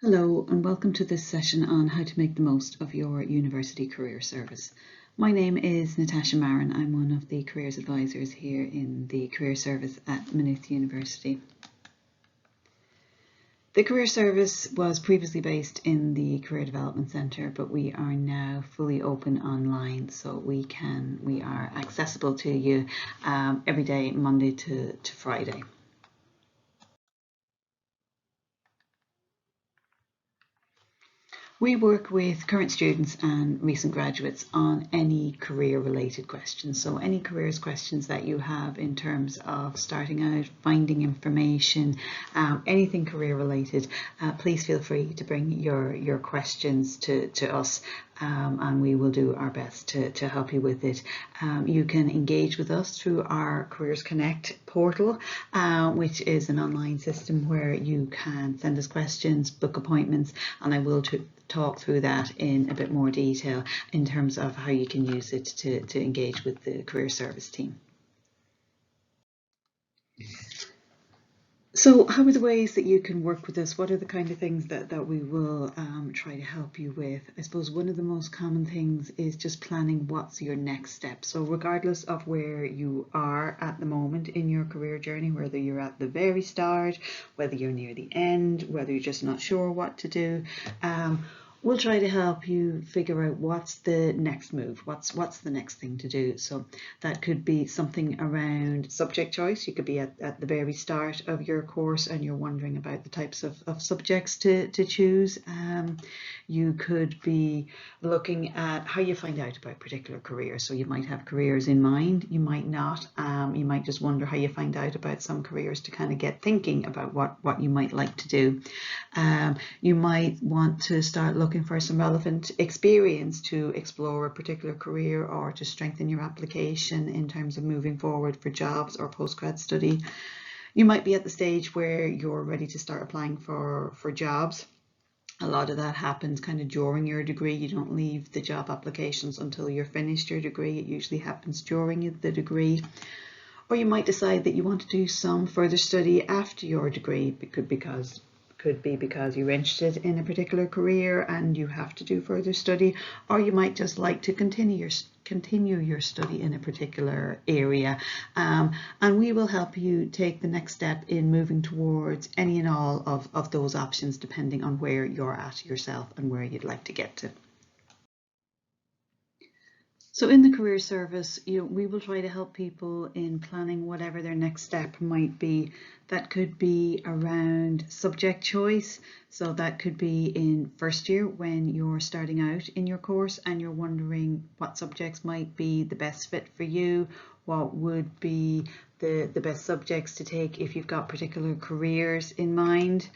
Hello and welcome to this session on how to make the most of your university career service. My name is Natasha Marin. I'm one of the careers advisors here in the career service at Maynooth University. The career service was previously based in the Career Development Centre, but we are now fully open online, so we are accessible to you every day, Monday to Friday. We work with current students and recent graduates on any career-related questions. So any careers questions that you have in terms of starting out, finding information, anything career-related, please feel free to bring your questions to us. And we will do our best to help you with it. You can engage with us through our Careers Connect portal, which is an online system where you can send us questions, book appointments, and I will talk through that in a bit more detail in terms of how you can use it to engage with the career service team. So how are the ways that you can work with us? What are the kind of things that we will try to help you with? I suppose one of the most common things is just planning what's your next step. So regardless of where you are at the moment in your career journey, whether you're at the very start, whether you're near the end, whether you're just not sure what to do, we'll try to help you figure out what's the next move, what's the next thing to do. So that could be something around subject choice. You could be at the very start of your course and you're wondering about the types of subjects to choose. You could be looking at how you find out about particular careers. So you might have careers in mind, you might not. You might just wonder how you find out about some careers to kind of get thinking about what you might like to do. You might want to start looking for some relevant experience to explore a particular career or to strengthen your application in terms of moving forward for jobs or postgrad study. You might be at the stage where you're ready to start applying for jobs. A lot of that happens kind of during your degree. You don't leave the job applications until you're finished your degree. It usually happens during the degree. Or you might decide that you want to do some further study after your degree. It could be because you're interested in a particular career and you have to do further study, or you might just like to continue your study in a particular area. And we will help you take the next step in moving towards any and all of those options, depending on where you're at yourself and where you'd like to get to. So in the career service, we will try to help people in planning whatever their next step might be. That could be around subject choice. So that could be in first year when you're starting out in your course and you're wondering what subjects might be the best fit for you, what would be the best subjects to take if you've got particular careers in mind.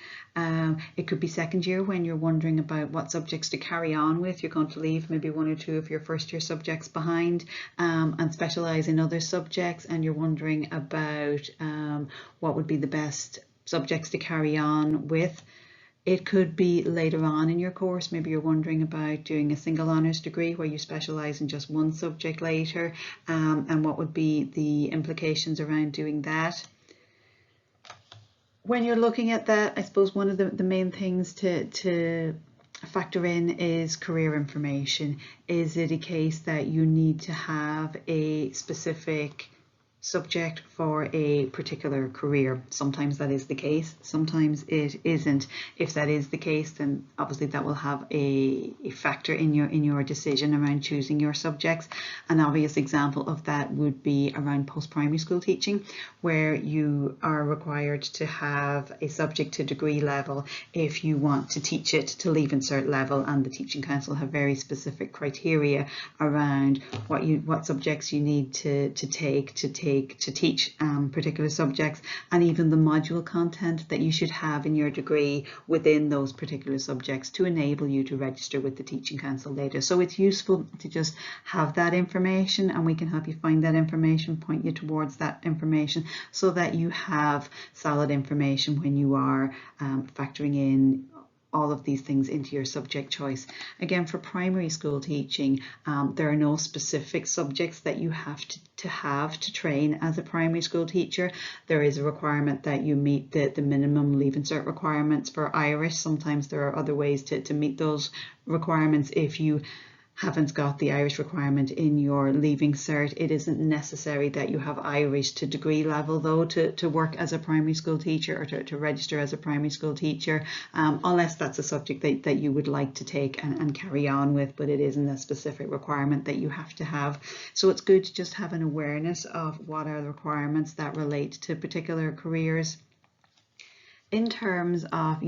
It could be second year when you're wondering about what subjects to carry on with. You're going to leave maybe one or two of your first year subjects behind and specialise in other subjects, and you're wondering about what would be the best subjects to carry on with. It could be later on in your course. Maybe you're wondering about doing a single honours degree where you specialise in just one subject later, and what would be the implications around doing that. When you're looking at that, I suppose one of the main things to factor in is career information. Is it a case that you need to have a specific subject for a particular career? Sometimes that is the case, sometimes it isn't. If that is the case, then obviously that will have a factor in your decision around choosing your subjects. An obvious example of that would be around post-primary school teaching, where you are required to have a subject to degree level if you want to teach it to Leaving Cert level, and the Teaching Council have very specific criteria around what subjects you need to teach particular subjects, and even the module content that you should have in your degree within those particular subjects to enable you to register with the Teaching Council later. So it's useful to just have that information, and we can help you find that information, point you towards that information, so that you have solid information when you are factoring in all of these things into your subject choice. Again, for primary school teaching, there are no specific subjects that you have to train as a primary school teacher. There is a requirement that you meet the minimum Leaving Cert requirements for Irish. Sometimes there are other ways to meet those requirements. If you haven't got the Irish requirement in your Leaving Cert, it isn't necessary that you have Irish to degree level though to work as a primary school teacher or to register as a primary school teacher, unless that's a subject that you would like to take and carry on with, but it isn't a specific requirement that you have to have. So it's good to just have an awareness of what are the requirements that relate to particular careers. In terms of,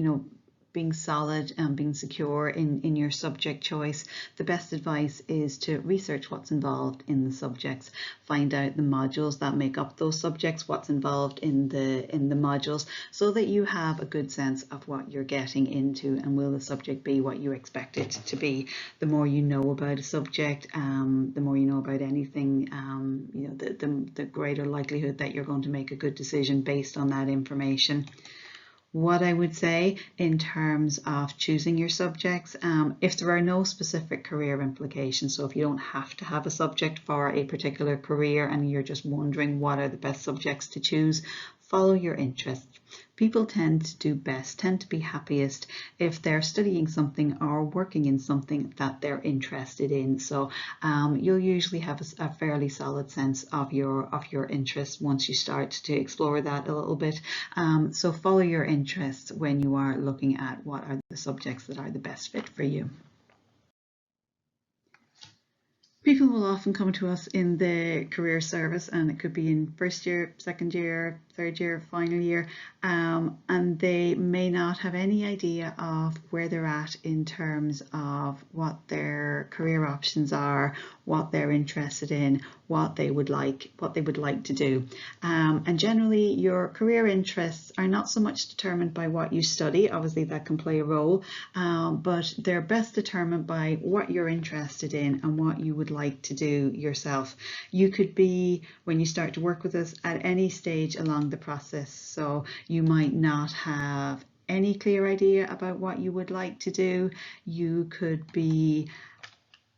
being solid and being secure in your subject choice, the best advice is to research what's involved in the subjects, find out the modules that make up those subjects, what's involved in the modules, so that you have a good sense of what you're getting into and will the subject be what you expect it to be. The more you know about a subject, the more you know about anything, the greater likelihood that you're going to make a good decision based on that information. What I would say in terms of choosing your subjects, if there are no specific career implications, so if you don't have to have a subject for a particular career and you're just wondering what are the best subjects to choose, follow your interests. People tend to do best, tend to be happiest if they're studying something or working in something that they're interested in. So you'll usually have a fairly solid sense of your interests once you start to explore that a little bit. So follow your interests when you are looking at what are the subjects that are the best fit for you. People will often come to us in the career service, and it could be in first year, second year, third year, final year, and they may not have any idea of where they're at in terms of what their career options are, what they're interested in, what they would like to do. And generally your career interests are not so much determined by what you study, obviously that can play a role, but they're best determined by what you're interested in and what you would like to do yourself. You could be, when you start to work with us, at any stage along the process, so you might not have any clear idea about what you would like to do. You could be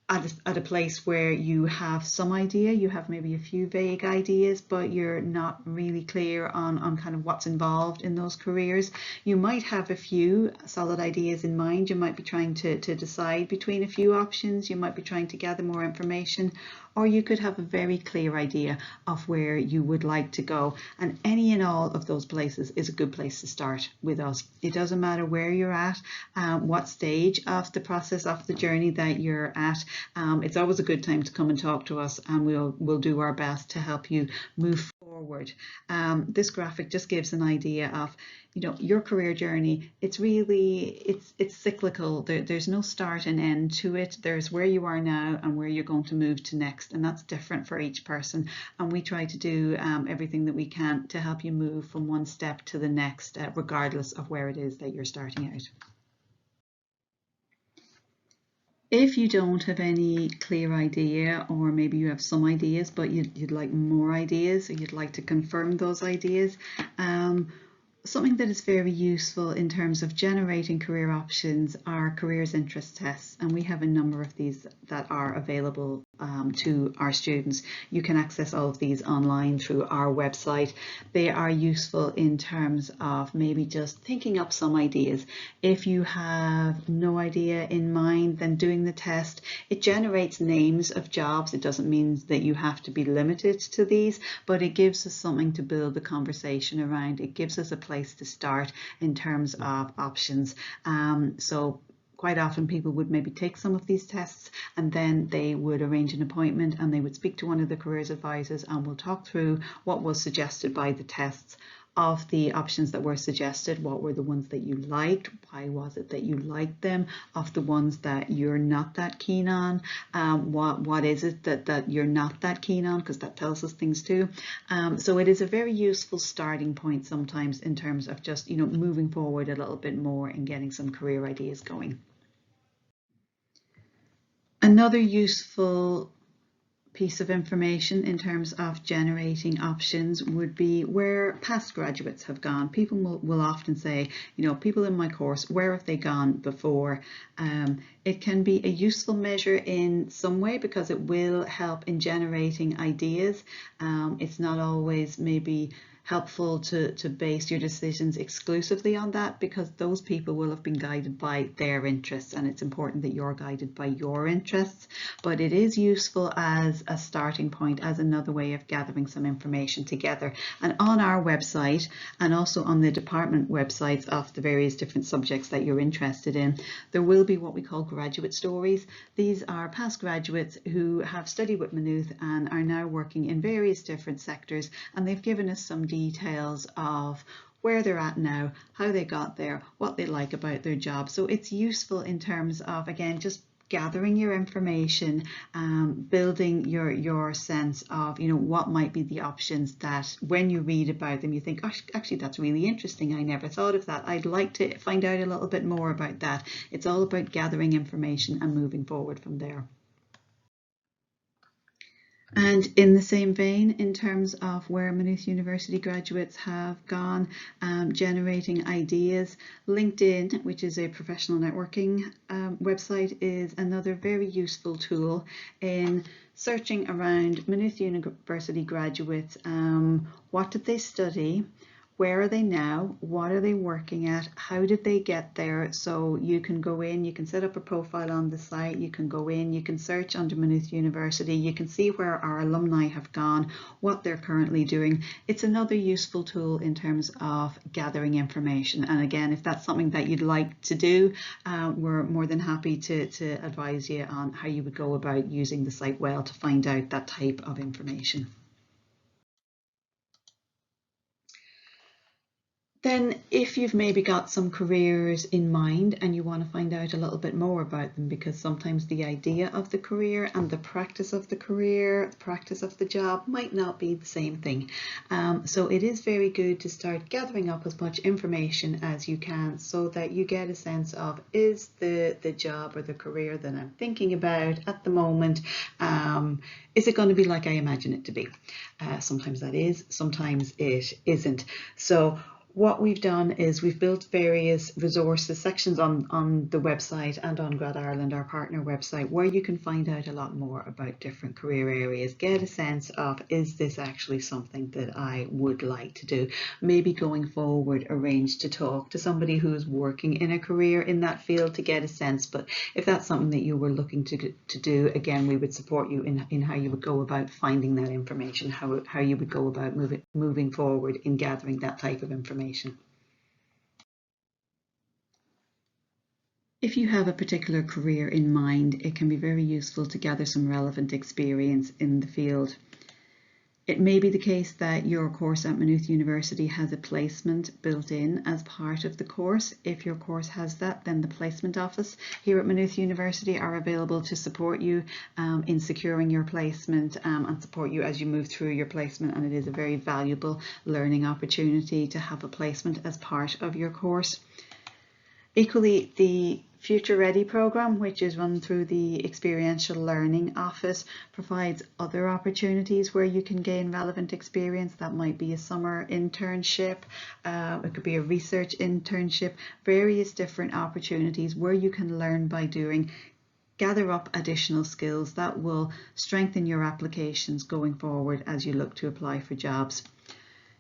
at a place where you have some idea, you have maybe a few vague ideas, but you're not really clear on kind of what's involved in those careers. You might have a few solid ideas in mind. You might be trying to decide between a few options. You might be trying to gather more information, or you could have a very clear idea of where you would like to go. And any and all of those places is a good place to start with us. It doesn't matter where you're at, what stage of the process of the journey that you're at. It's always a good time to come and talk to us, and we'll do our best to help you move forward. This graphic just gives an idea of, your career journey. It's cyclical. There's no start and end to it. There's where you are now and where you're going to move to next, and that's different for each person. And we try to do everything that we can to help you move from one step to the next, regardless of where it is that you're starting out. If you don't have any clear idea, or maybe you have some ideas but you'd like more ideas, or you'd like to confirm those ideas, something that is very useful in terms of generating career options are careers interest tests, and we have a number of these that are available to our students. You can access all of these online through our website. They are useful in terms of maybe just thinking up some ideas. If you have no idea in mind, then doing the test, it generates names of jobs. It doesn't mean that you have to be limited to these, but it gives us something to build the conversation around. It gives us a place to start in terms of options. So quite often people would maybe take some of these tests, and then they would arrange an appointment and they would speak to one of the careers advisors, and we'll talk through what was suggested by the tests. Of the options that were suggested, what were the ones that you liked? Why was it that you liked them? Of the ones that you're not that keen on, what is it that you're not that keen on? Because that tells us things too. So it is a very useful starting point sometimes in terms of just moving forward a little bit more and getting some career ideas going. Another useful piece of information in terms of generating options would be where past graduates have gone. People will often say, you know, people in my course, where have they gone before? It can be a useful measure in some way because it will help in generating ideas. It's not always maybe helpful to base your decisions exclusively on that, because those people will have been guided by their interests, and it's important that you're guided by your interests. But it is useful as a starting point, as another way of gathering some information together. And on our website, and also on the department websites of the various different subjects that you're interested in, there will be what we call graduate stories. These are past graduates who have studied with Maynooth and are now working in various different sectors, and they've given us some details of where they're at now, how they got there, what they like about their job. So it's useful in terms of, again, just gathering your information, building your sense of, you know, what might be the options that when you read about them you think, oh, actually that's really interesting, I never thought of that, I'd like to find out a little bit more about that. It's all about gathering information and moving forward from there. And in the same vein, in terms of where Maynooth University graduates have gone, generating ideas, LinkedIn, which is a professional networking website, is another very useful tool in searching around Maynooth University graduates. What did they study? Where are they now? What are they working at? How did they get there? So you can go in, you can set up a profile on the site, you can go in, you can search under Maynooth University, you can see where our alumni have gone, what they're currently doing. It's another useful tool in terms of gathering information. And again, if that's something that you'd like to do, we're more than happy to advise you on how you would go about using the site well to find out that type of information. Then if you've maybe got some careers in mind and you want to find out a little bit more about them, because sometimes the idea of the career and the practice of the career, the practice of the job might not be the same thing. So it is very good to start gathering up as much information as you can so that you get a sense of, is the job or the career that I'm thinking about at the moment, is it going to be like I imagine it to be? Sometimes that is, sometimes it isn't. So what we've done is we've built various resources, sections on the website and on Grad Ireland, our partner website, where you can find out a lot more about different career areas, get a sense of, is this actually something that I would like to do? Maybe going forward, arrange to talk to somebody who's working in a career in that field to get a sense. But if that's something that you were looking to do, again, we would support you in how you would go about finding that information, how you would go about moving forward in gathering that type of information. If you have a particular career in mind, it can be very useful to gather some relevant experience in the field. It may be the case that your course at Maynooth University has a placement built in as part of the course. If your course has that, then the placement office here at Maynooth University are available to support you in securing your placement and support you as you move through your placement. And it is a very valuable learning opportunity to have a placement as part of your course. Equally, the Future Ready programme, which is run through the Experiential Learning Office, provides other opportunities where you can gain relevant experience. That might be a summer internship, it could be a research internship, various different opportunities where you can learn by doing, gather up additional skills that will strengthen your applications going forward as you look to apply for jobs.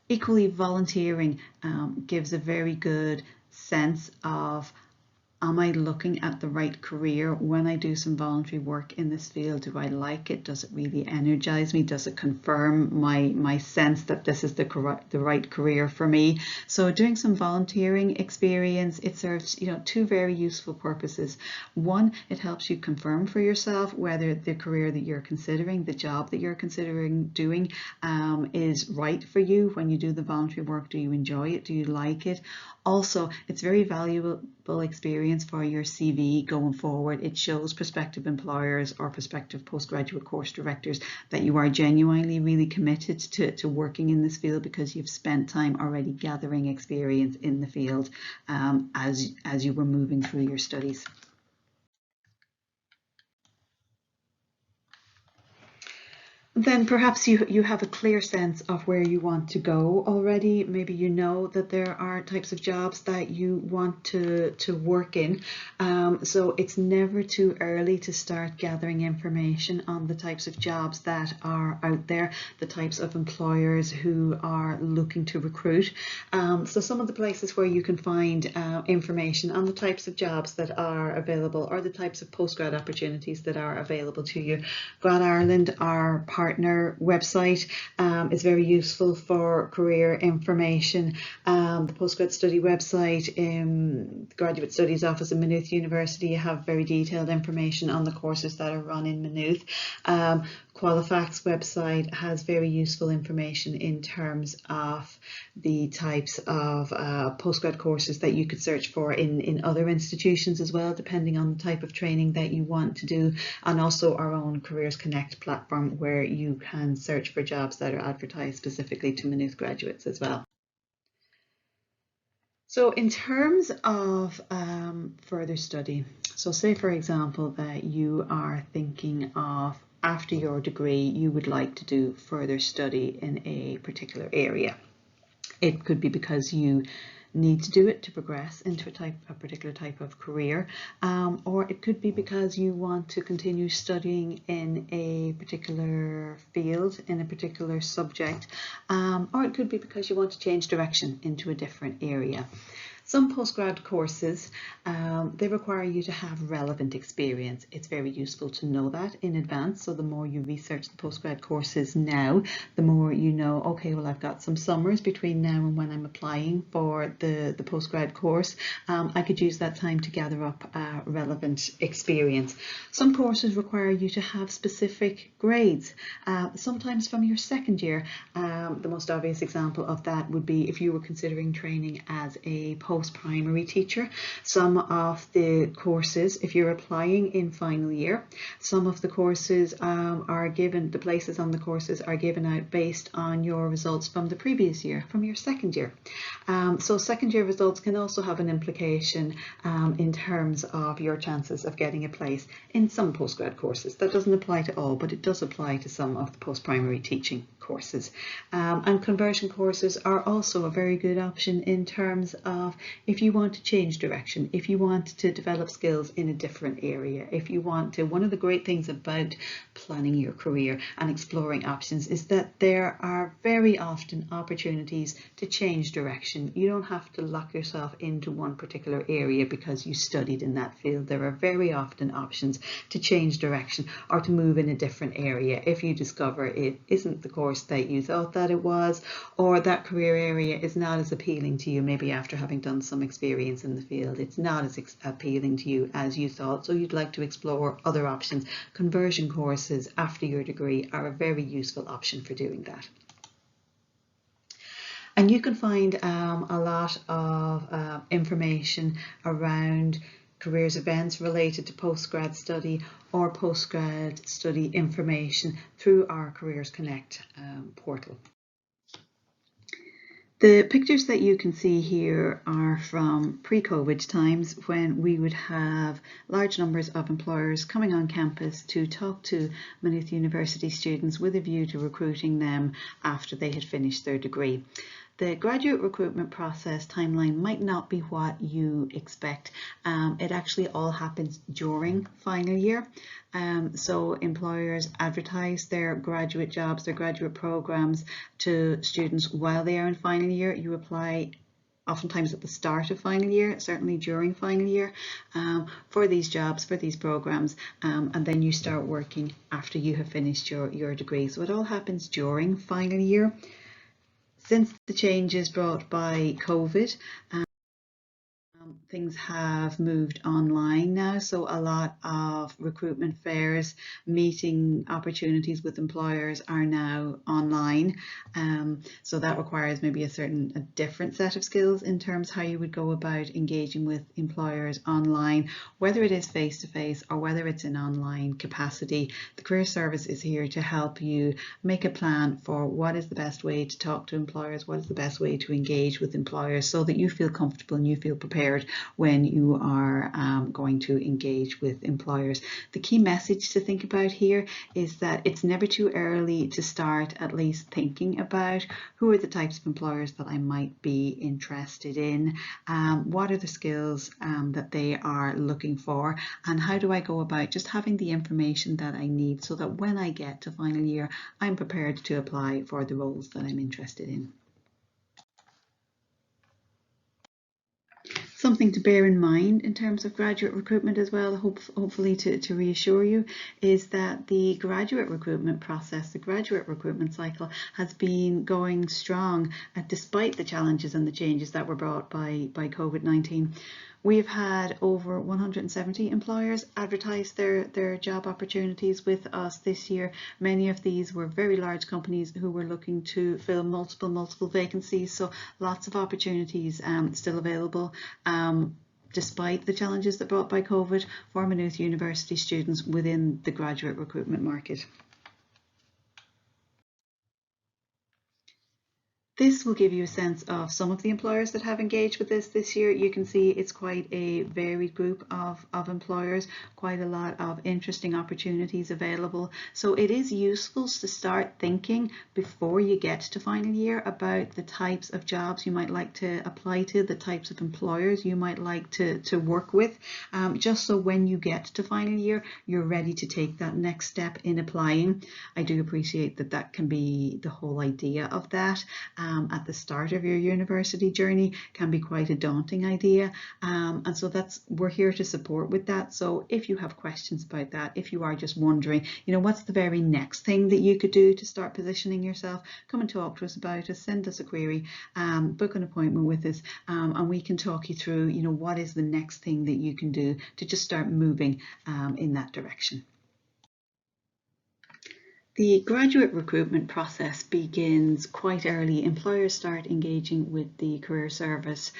Equally, volunteering gives a very good sense of, am I looking at the right career? When I do some voluntary work in this field, do I like it? Does it really energize me? Does it confirm my sense that this is the right career for me? So doing some volunteering experience, it serves, you know, two very useful purposes. One, it helps you confirm for yourself whether the career that you're considering, the job that you're considering doing, is right for you. When you do the voluntary work, do you enjoy it? Do you like it? Also, it's very valuable experience for your CV going forward. It shows prospective employers or prospective postgraduate course directors that you are genuinely really committed to working in this field, because you've spent time already gathering experience in the field as you were moving through your studies. Then perhaps you have a clear sense of where you want to go already. Maybe you know that there are types of jobs that you want to work in. So it's never too early to start gathering information on the types of jobs that are out there, the types of employers who are looking to recruit. So some of the places where you can find information on the types of jobs that are available, or the types of postgrad opportunities that are available to you. Grad Ireland, our partner website, is very useful for career information. The postgrad study website, the Graduate Studies Office in Maynooth University, have very detailed information on the courses that are run in Maynooth. Qualifax website has very useful information in terms of the types of postgrad courses that you could search for in other institutions as well, depending on the type of training that you want to do, and also our own Careers Connect platform, where you can search for jobs that are advertised specifically to Maynooth graduates as well. So in terms of further study, so say for example that you are thinking of, after your degree, you would like to do further study in a particular area. It could be because you need to do it to progress into a particular type of career, or it could be because you want to continue studying in a particular field, in a particular subject, or it could be because you want to change direction into a different area. Some postgrad courses, they require you to have relevant experience. It's very useful to know that in advance. So the more you research the postgrad courses now, the more you know, okay, well, I've got some summers between now and when I'm applying for the postgrad course. I could use that time to gather up relevant experience. Some courses require you to have specific grades, sometimes from your second year. The most obvious example of that would be if you were considering training as a post-primary teacher. Some of the courses, if you're applying in final year, some of the courses are given, the places on the courses are given out based on your results from the previous year, from your second year. So second year results can also have an implication in terms of your chances of getting a place in some postgrad courses. That doesn't apply to all, but it does apply to some of the post-primary teaching courses. And conversion courses are also a very good option in terms of if you want to change direction, if you want to develop skills in a different area, if you want to. One of the great things about planning your career and exploring options is that there are very often opportunities to change direction. You don't have to lock yourself into one particular area because you studied in that field. There are very often options to change direction or to move in a different area if you discover it isn't the course that you thought that it was, or that career area is not as appealing to you, maybe after having done some experience in the field. It's not as appealing to you as you thought, so you'd like to explore other options. Conversion courses after your degree are a very useful option for doing that. And you can find a lot of information around careers events related to postgrad study or postgrad study information through our Careers Connect portal. The pictures that you can see here are from pre-COVID times, when we would have large numbers of employers coming on campus to talk to Maynooth University students with a view to recruiting them after they had finished their degree. The graduate recruitment process timeline might not be what you expect. It actually all happens during final year. So employers advertise their graduate jobs, their graduate programs to students while they are in final year. You apply oftentimes at the start of final year, certainly during final year, for these jobs, for these programs, and then you start working after you have finished your degree. So it all happens during final year. Since the changes brought by COVID, things have moved online now, so a lot of recruitment fairs, meeting opportunities with employers are now online. So that requires maybe a different set of skills in terms of how you would go about engaging with employers online, whether it is face-to-face or whether it's in online capacity. The Careers Service is here to help you make a plan for what is the best way to talk to employers, what is the best way to engage with employers, so that you feel comfortable and you feel prepared when you are going to engage with employers. The key message to think about here is that it's never too early to start at least thinking about who are the types of employers that I might be interested in, what are the skills that they are looking for, and how do I go about just having the information that I need so that when I get to final year, I'm prepared to apply for the roles that I'm interested in. Something to bear in mind in terms of graduate recruitment as well, hopefully to reassure you, is that the graduate recruitment process, the graduate recruitment cycle, has been going strong despite the challenges and the changes that were brought by COVID-19. We've had over 170 employers advertise their job opportunities with us this year. Many of these were very large companies who were looking to fill multiple vacancies, so lots of opportunities still available. Despite the challenges that brought by COVID for Maynooth University students within the graduate recruitment market. This will give you a sense of some of the employers that have engaged with this year. You can see it's quite a varied group of employers, quite a lot of interesting opportunities available. So it is useful to start thinking before you get to final year about the types of jobs you might like to apply to, the types of employers you might like to work with, just so when you get to final year, you're ready to take that next step in applying. I do appreciate that can be the whole idea of that. At the start of your university journey can be quite a daunting idea, and so we're here to support with that. So if you have questions about that, if you are just wondering, what's the very next thing that you could do to start positioning yourself, come and talk to us about it, send us a query, book an appointment with us, and we can talk you through what is the next thing that you can do to just start moving in that direction. The graduate recruitment process begins quite early. Employers start engaging with the Career Service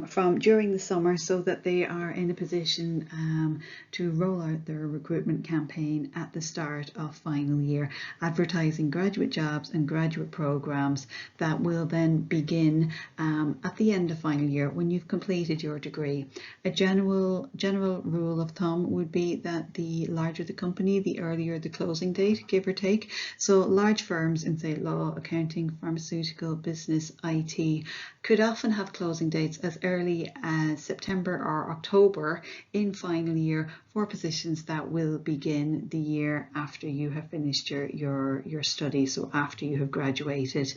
from during the summer so that they are in a position to roll out their recruitment campaign at the start of final year, advertising graduate jobs and graduate programs that will then begin at the end of final year when you've completed your degree. A general rule of thumb would be that the larger the company, the earlier the closing date, give or take. So large firms in, say, law, accounting, pharmaceutical, business, IT could often have closing dates as early as September or October in final year for positions that will begin the year after you have finished your studies, so after you have graduated.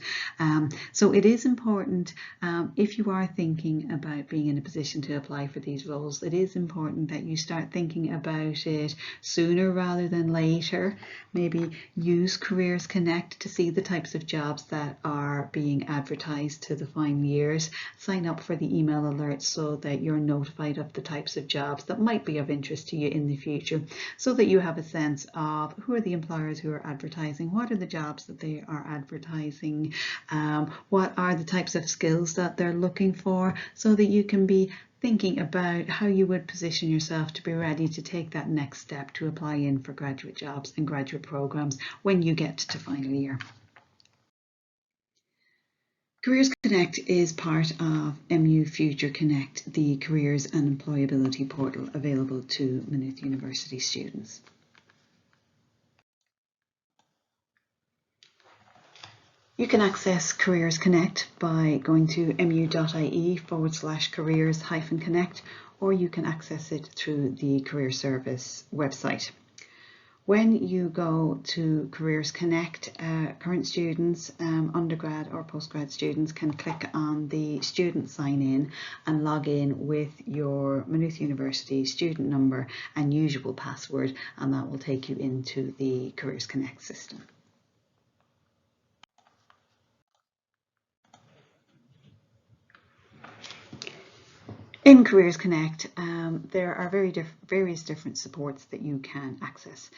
So it is important, if you are thinking about being in a position to apply for these roles, it is important that you start thinking about it sooner rather than later. Maybe use Careers Connect to see the types of jobs that are being advertised to the final years. Sign up for the email alerts so that you're notified of the types of jobs that might be of interest to you in the future, so that you have a sense of who are the employers who are advertising, what are the jobs that they are advertising, what are the types of skills that they're looking for, so that you can be thinking about how you would position yourself to be ready to take that next step to apply in for graduate jobs and graduate programs when you get to final year. Careers Connect is part of MU Future Connect, the careers and employability portal available to Maynooth University students. You can access Careers Connect by going to mu.ie/careers-connect, or you can access it through the Career Service website. When you go to Careers Connect, current students, undergrad or postgrad students can click on the student sign in and log in with your Maynooth University student number and usual password, and that will take you into the Careers Connect system. In Careers Connect, there are various different supports that you can access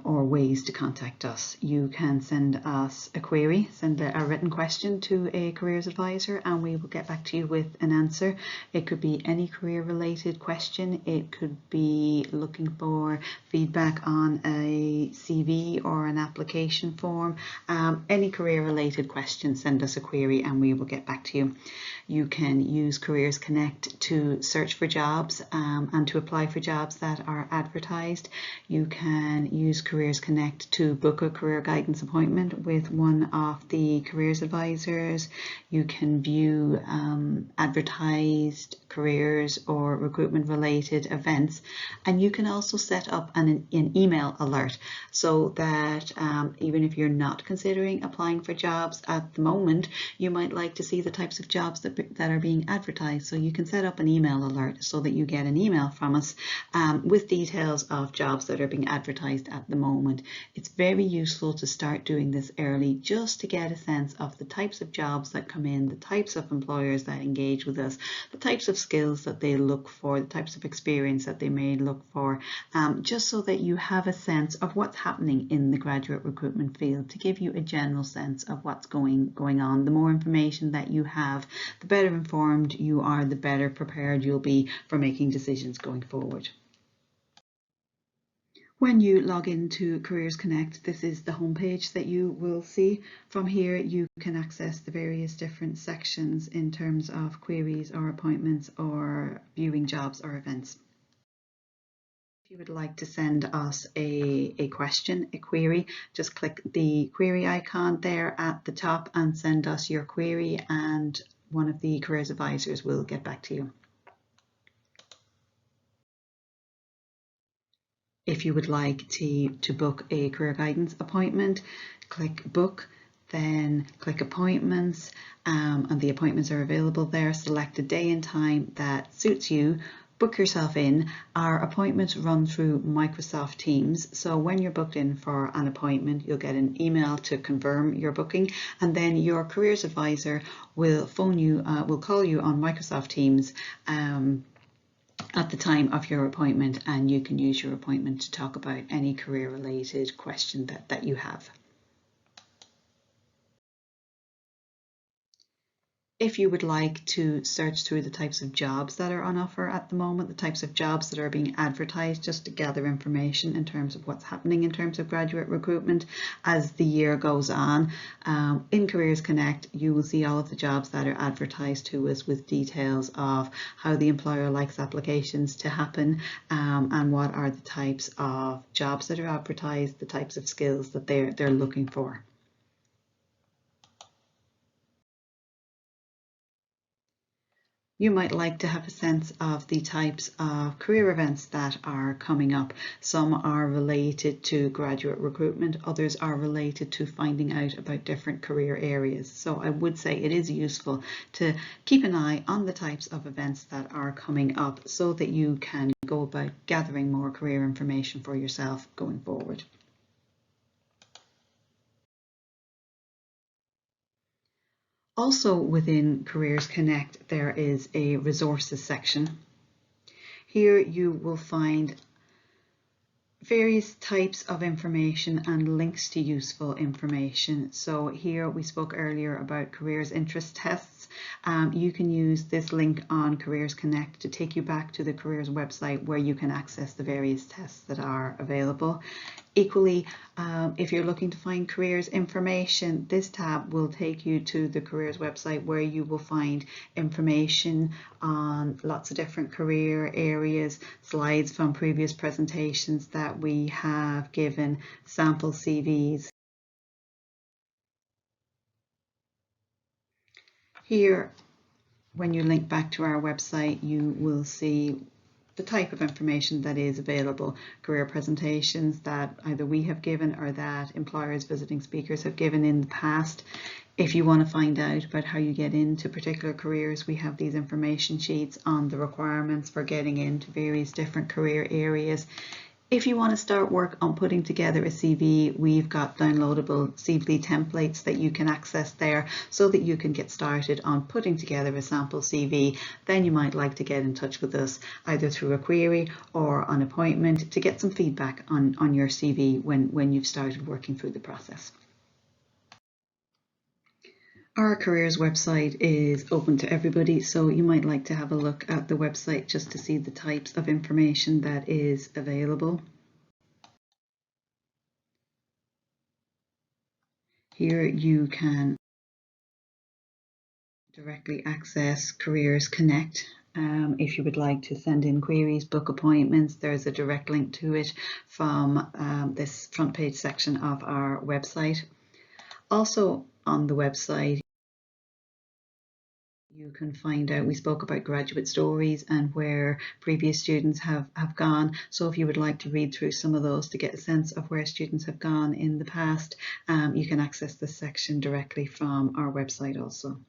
or ways to contact us. You can send us a query, send a written question to a careers advisor, and we will get back to you with an answer. It could be any career related question. It could be looking for feedback on a CV or an application form. Any career related question, send us a query and we will get back to you. You can use Careers Connect to search for jobs and to apply for jobs that are advertised. You can use Careers Connect to book a career guidance appointment with one of the careers advisors. You can view advertised careers or recruitment related events, and you can also set up an email alert so that even if you're not considering applying for jobs at the moment, you might like to see the types of jobs that are being advertised. So you can set up an email alert so that you get an email from us with details of jobs that are being advertised at the moment. It's very useful to start doing this early, just to get a sense of the types of jobs that come in, the types of employers that engage with us, the types of skills that they look for, the types of experience that they may look for, just so that you have a sense of what's happening in the graduate recruitment field, to give you a general sense of what's going on. The more information that you have, the better informed you are, the better prepared you'll be for making decisions going forward. When you log into Careers Connect, this is the homepage that you will see. From here, you can access the various different sections in terms of queries or appointments or viewing jobs or events. If you would like to send us a question, a query, just click the query icon there at the top and send us your query, and one of the careers advisors will get back to you. If you would like to book a career guidance appointment, click book, then click appointments, and the appointments are available there. Select a day and time that suits you. Book yourself in. Our appointments run through Microsoft Teams. So when you're booked in for an appointment, you'll get an email to confirm your booking, and then your careers advisor will phone you, will call you on Microsoft Teams at the time of your appointment, and you can use your appointment to talk about any career related question that you have. If you would like to search through the types of jobs that are on offer at the moment, the types of jobs that are being advertised, just to gather information in terms of what's happening in terms of graduate recruitment as the year goes on, in Careers Connect, you will see all of the jobs that are advertised to us with details of how the employer likes applications to happen, and what are the types of jobs that are advertised, the types of skills that they're looking for. You might like to have a sense of the types of career events that are coming up. Some are related to graduate recruitment, others are related to finding out about different career areas. So I would say it is useful to keep an eye on the types of events that are coming up so that you can go about gathering more career information for yourself going forward. Also within Careers Connect, there is a resources section. Here you will find various types of information and links to useful information. So here we spoke earlier about careers interest tests. You can use this link on Careers Connect to take you back to the careers website where you can access the various tests that are available. Equally, if you're looking to find careers information, this tab will take you to the careers website where you will find information on lots of different career areas, slides from previous presentations that we have given, sample CVs. Here, when you link back to our website, you will see the type of information that is available, career presentations that either we have given or that employers, visiting speakers have given in the past. If you want to find out about how you get into particular careers, we have these information sheets on the requirements for getting into various different career areas. If you want to start work on putting together a CV, we've got downloadable CV templates that you can access there so that you can get started on putting together a sample CV. Then you might like to get in touch with us either through a query or an appointment to get some feedback on your CV when you've started working through the process. Our careers website is open to everybody, so you might like to have a look at the website just to see the types of information that is available. Here you can directly access Careers Connect. If you would like to send in queries, book appointments, there's a direct link to it from this front page section of our website. Also on the website, you can find out, we spoke about graduate stories and where previous students have gone. So if you would like to read through some of those to get a sense of where students have gone in the past, you can access this section directly from our website also.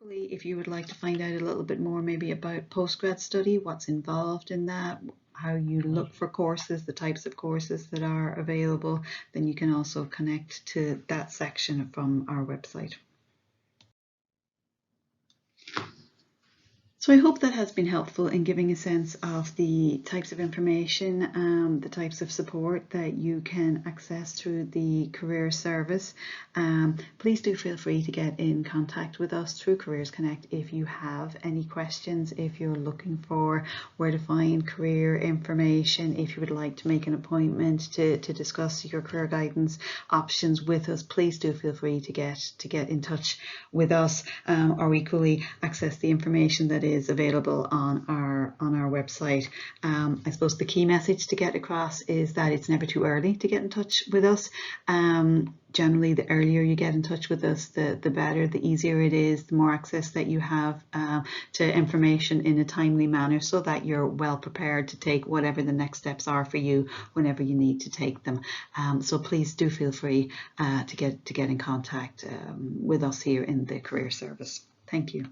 If you would like to find out a little bit more maybe about postgrad study, what's involved in that, how you look for courses, the types of courses that are available, then you can also connect to that section from our website. So I hope that has been helpful in giving a sense of the types of information, the types of support that you can access through the Career Service. Please do feel free to get in contact with us through Careers Connect if you have any questions, if you're looking for where to find career information, if you would like to make an appointment to discuss your career guidance options with us. Please do feel free to get in touch with us, or equally access the information that is available on our website. I suppose the key message to get across is that it's never too early to get in touch with us. Generally, the earlier you get in touch with us, the better, the easier it is, the more access that you have to information in a timely manner, so that you're well prepared to take whatever the next steps are for you whenever you need to take them. So please do feel free to get in contact with us here in the Career Service. Thank you.